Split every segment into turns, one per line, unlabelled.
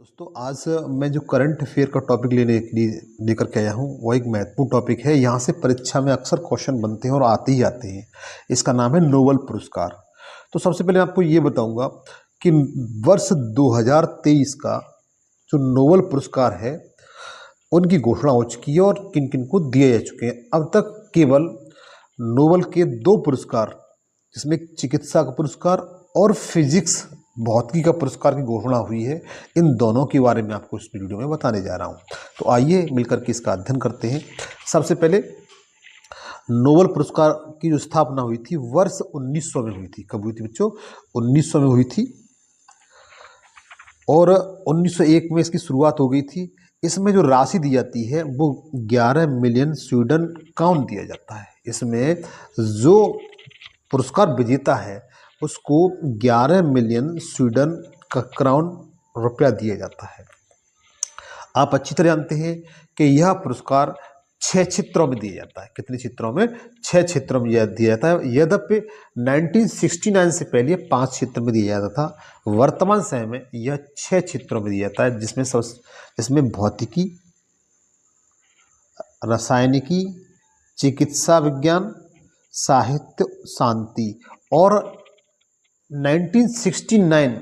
दोस्तों आज मैं जो करंट अफेयर का टॉपिक लेकर के आया हूँ वो एक महत्वपूर्ण टॉपिक है। यहाँ से परीक्षा में अक्सर क्वेश्चन बनते हैं और आते ही आते हैं। इसका नाम है नोबेल पुरस्कार। तो सबसे पहले आपको ये बताऊंगा कि वर्ष 2023 का जो नोबेल पुरस्कार है उनकी घोषणा हो चुकी है और किन किन को दिए जा चुके हैं। अब तक केवल नोबेल के 2 पुरस्कार, जिसमें चिकित्सा का पुरस्कार और फिजिक्स भौतिकी का पुरस्कार की घोषणा हुई है। इन दोनों के बारे में आपको इस वीडियो में बताने जा रहा हूं। तो आइए मिलकर के इसका अध्ययन करते हैं। सबसे पहले नोबेल पुरस्कार की जो स्थापना हुई थी वर्ष 1900 में हुई थी। कब हुई थी बच्चों? 1900 में हुई थी और 1901 में इसकी शुरुआत हो गई थी। इसमें जो राशि दी जाती है वो 11 मिलियन स्वीडन क्राउन दिया जाता है। इसमें जो पुरस्कार विजेता है उसको 11 मिलियन स्वीडन का क्राउन रुपया दिया जाता है। आप अच्छी तरह जानते हैं कि यह पुरस्कार 6 क्षेत्रों में दिया जाता है। कितने क्षेत्रों में? 6 क्षेत्रों में यह दिया जाता है। यद्यपि 1969 से पहले 5 क्षेत्र में दिया जाता था। वर्तमान समय में यह 6 क्षेत्रों में दिया जाता है, जिसमें भौतिकी, रसायनिकी, चिकित्सा विज्ञान, साहित्य, शांति और 1969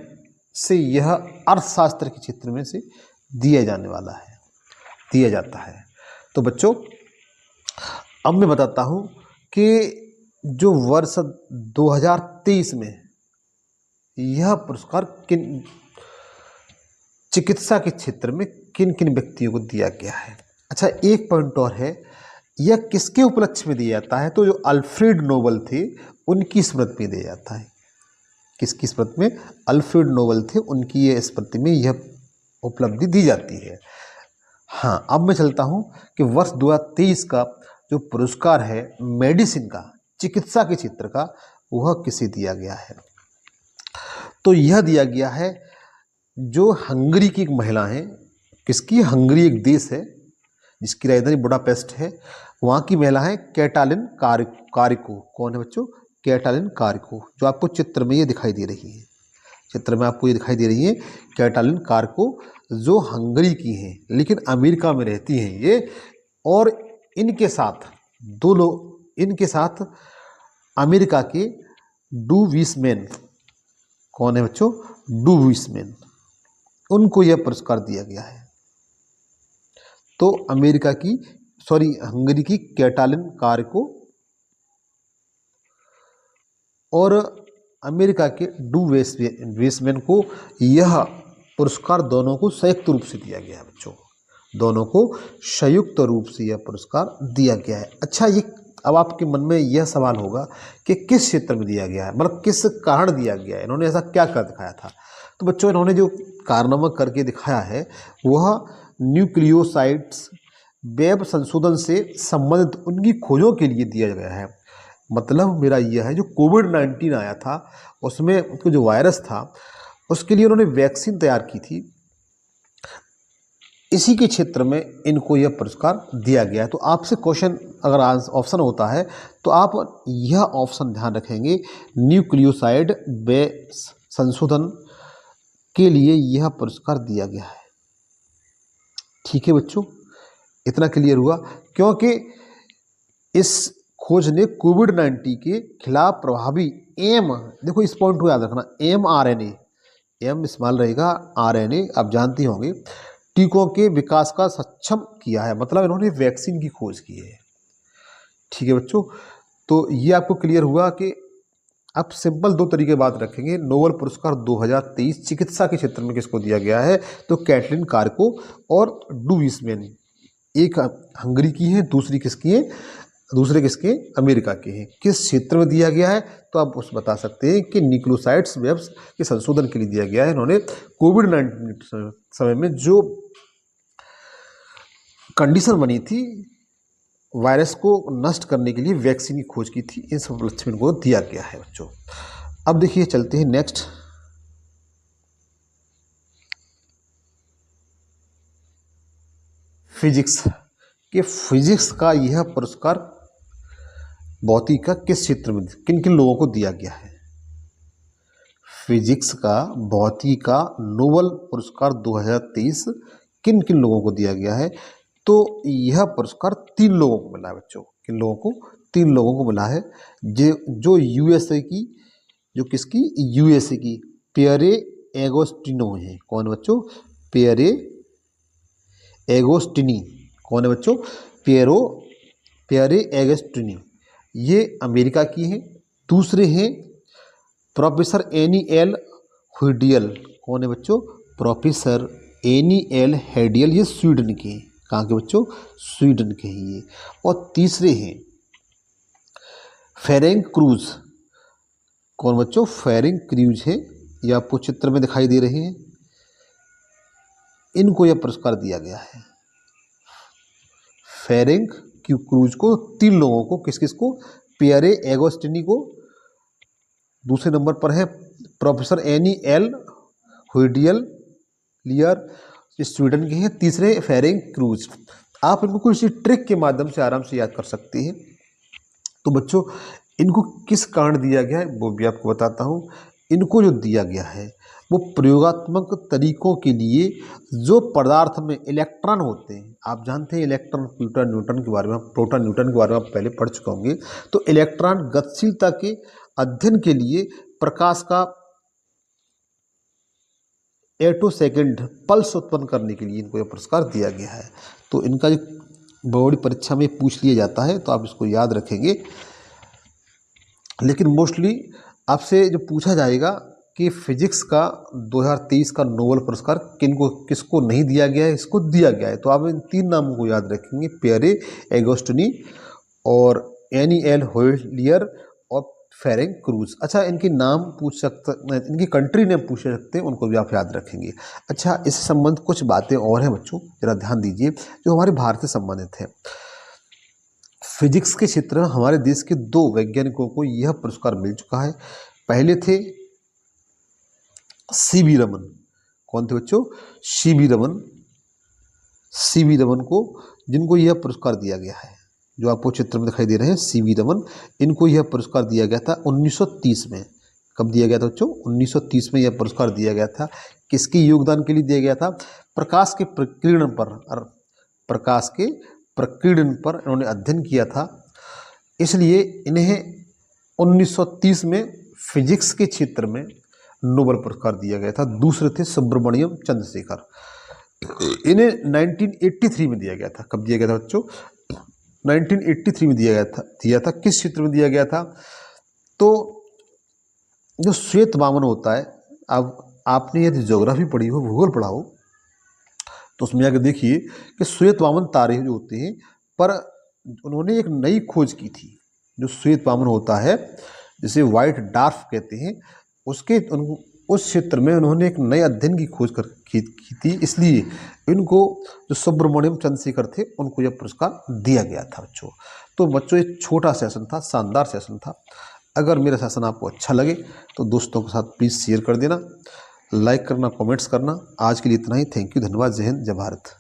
से यह अर्थशास्त्र के क्षेत्र में से दिया जाता है। तो बच्चों अब मैं बताता हूं कि जो वर्ष 2023 में यह पुरस्कार किन चिकित्सा के क्षेत्र में किन किन व्यक्तियों को दिया गया है। अच्छा, एक पॉइंट और है, यह किसके उपलक्ष्य में दिया जाता है? तो जो अल्फ्रेड नोबेल थे उनकी स्मृति में दिया जाता है। किसकी स्मृति में? अल्फ्रेड नोबेल थे, उनकी ये स्मृति में यह उपलब्धि दी जाती है। हाँ, अब मैं चलता हूँ कि वर्ष 2023 का जो पुरस्कार है मेडिसिन का, चिकित्सा के क्षेत्र का, वह किसे दिया गया है? तो यह दिया गया है जो हंगरी की एक महिला है। किसकी? हंगरी एक देश है जिसकी राजधानी बुडापेस्ट है। वहाँ की महिला है कैटालिन कारिको। कौन है बच्चों? कैटालिन कारिको, जो आपको चित्र में ये दिखाई दे रही है। चित्र में आपको ये दिखाई दे रही है कैटालिन कारिको, जो हंगरी की हैं लेकिन अमेरिका में रहती हैं ये। और इनके साथ अमेरिका के डू विसमैन, कौन है बच्चों? डू विसमैन, उनको यह पुरस्कार दिया गया है। तो हंगरी की कैटालिन कारिको और अमेरिका के डू विसमैन को यह पुरस्कार दोनों को संयुक्त रूप से दिया गया है बच्चों। दोनों को संयुक्त रूप से यह पुरस्कार दिया गया है। अच्छा, ये अब आपके मन में यह सवाल होगा कि किस क्षेत्र में दिया गया है, मतलब किस कारण दिया गया है, इन्होंने ऐसा क्या कर दिखाया था? तो बच्चों इन्होंने जो कारनामा करके दिखाया है वह न्यूक्लियोसाइड्स वेब संशोधन से संबंधित उनकी खोजों के लिए दिया गया है। मतलब मेरा यह है, जो कोविड-19 आया था उसमें जो वायरस था उसके लिए उन्होंने वैक्सीन तैयार की थी। इसी के क्षेत्र में इनको यह पुरस्कार दिया गया है। तो आपसे क्वेश्चन अगर ऑप्शन होता है तो आप यह ऑप्शन ध्यान रखेंगे, न्यूक्लियोसाइड वेब संशोधन के लिए यह पुरस्कार दिया गया है। ठीक है बच्चों, इतना क्लियर हुआ? क्योंकि इस खोज ने कोविड-19 के खिलाफ प्रभावी देखो इस पॉइंट को याद रखना, mRNA, एम इस्तेमाल रहेगा, RNA आप जानते होंगे, टीकों के विकास का सक्षम किया है। मतलब इन्होंने वैक्सीन की खोज की है। ठीक है बच्चों, तो ये आपको क्लियर हुआ कि आप सिंपल 2 तरीके बात रखेंगे। नोबेल पुरस्कार 2023 चिकित्सा के क्षेत्र में किसको दिया गया है? तो कैटलिन कारिको और डू विसमैन। एक हंगरी की है, दूसरे किसके? अमेरिका के हैं। किस क्षेत्र में दिया गया है? तो आप उस बता सकते हैं कि न्यूक्लियोसाइड्स वेब्स के संशोधन के लिए दिया गया है। इन्होंने कोविड-19 समय में जो कंडीशन बनी थी वायरस को नष्ट करने के लिए वैक्सीन की खोज की थी। इन सब उपलक्ष्य में इनको दिया गया है बच्चों। अब देखिए चलते हैं नेक्स्ट। फिजिक्स का यह पुरस्कार भौतिकी का किस क्षेत्र में किन किन लोगों को दिया गया है? फिजिक्स का, भौतिकी का नोबेल पुरस्कार 2023 किन किन लोगों को दिया गया है? तो यह पुरस्कार 3 लोगों को मिला है बच्चों। किन लोगों को? 3 लोगों को मिला है। जो यूएसए की, जो किसकी? यूएसए की पियरे एगोस्टिनो है। कौन बच्चों? Pierre Agostini. कौन है बच्चों? पियरे एगोस्टिनी, ये अमेरिका की हैं। दूसरे हैं प्रोफेसर एनी एल हेडियल। कौन है बच्चों? प्रोफेसर एनी एल हेडियल, ये स्वीडन के हैं। कहाँ के बच्चों? स्वीडन के हैं ये। और तीसरे हैं फेरेंक क्रूज। कौन बच्चों? फेरेंक क्रूज है, ये आपको चित्र में दिखाई दे रहे हैं। इनको यह पुरस्कार दिया गया है, फेरेंक क्रूज को। 3 लोगों को, किस किस को? पियरे एगोस्टिनी को, दूसरे नंबर पर है प्रोफेसर एनी एल हेडियल लियर, स्वीडन के हैं। तीसरे फेरेंक क्रूज। आप इनको किसी ट्रिक के माध्यम से आराम से याद कर सकते हैं। तो बच्चों, इनको किस कारण दिया गया है वो भी आपको बताता हूँ। इनको जो दिया गया है वो प्रयोगात्मक तरीकों के लिए, जो पदार्थ में इलेक्ट्रॉन होते हैं, आप जानते हैं इलेक्ट्रॉन, न्यूटन के बारे में, प्रोटॉन न्यूटन के बारे में आप पहले पढ़ चुके होंगे। तो इलेक्ट्रॉन गतिशीलता के अध्ययन के लिए प्रकाश का एटो सेकेंड पल्स उत्पन्न करने के लिए इनको यह पुरस्कार दिया गया है। तो इनका जो बोर्ड परीक्षा में पूछ लिया जाता है तो आप इसको याद रखेंगे। लेकिन मोस्टली आपसे जो पूछा जाएगा कि फिजिक्स का 2023 का नोबेल पुरस्कार किसको नहीं दिया गया है, इसको दिया गया है। तो आप इन 3 नामों को याद रखेंगे, पियरे एगोस्टिनी और एनी एल हेडियल और फेरेंक क्रूज। अच्छा, इनके नाम पूछ सकते, इनकी कंट्री नेम पूछ सकते हैं, उनको भी आप याद रखेंगे। अच्छा, इससे संबंध कुछ बातें और हैं बच्चों, जरा ध्यान दीजिए, जो हमारे भारत से संबंधित है। फिजिक्स के क्षेत्र में हमारे देश के 2 वैज्ञानिकों को यह पुरस्कार मिल चुका है। पहले थे सीवी रमन। कौन थे बच्चों? सीवी रमन। सीवी रमन को, जिनको यह पुरस्कार दिया गया है, जो आपको चित्र में दिखाई दे रहे हैं, सीवी रमन, इनको यह पुरस्कार दिया गया था 1930 में। कब दिया गया था बच्चों? 1930 में यह पुरस्कार दिया गया था। किसके योगदान के लिए दिया गया था? प्रकाश के प्रकीर्णन पर, और प्रकाश के प्रकीर्णन पर इन्होंने अध्ययन किया था, इसलिए इन्हें 1930 में फिजिक्स के क्षेत्र में नोबेल पुरस्कार दिया गया था। दूसरे थे सुब्रमण्यम चंद्रशेखर, इन्हें 1983 में दिया गया था। कब दिया गया था बच्चों? 1983 में दिया था। किस क्षेत्र में दिया गया था? तो जो श्वेत वामन होता है, अब आपने यदि ज्योग्राफी पढ़ी हो, भूगोल पढ़ा हो, तो उसमें आगे देखिए कि श्वेत वामन तारे जो होते हैं, पर उन्होंने एक नई खोज की थी। जो श्वेत वामन होता है, जिसे व्हाइट डार्फ कहते हैं, उस क्षेत्र में उन्होंने एक नए अध्ययन की खोज की थी, इसलिए इनको, जो सुब्रमण्यम चंद्रशेखर थे, उनको यह पुरस्कार दिया गया था बच्चों। तो बच्चों, ये छोटा सेशन था, शानदार सेशन था। अगर मेरा सेशन आपको अच्छा लगे तो दोस्तों के साथ प्लीज़ शेयर कर देना, लाइक करना, कमेंट्स करना। आज के लिए इतना ही। थैंक यू, धन्यवाद, जय हिंद, जय भारत।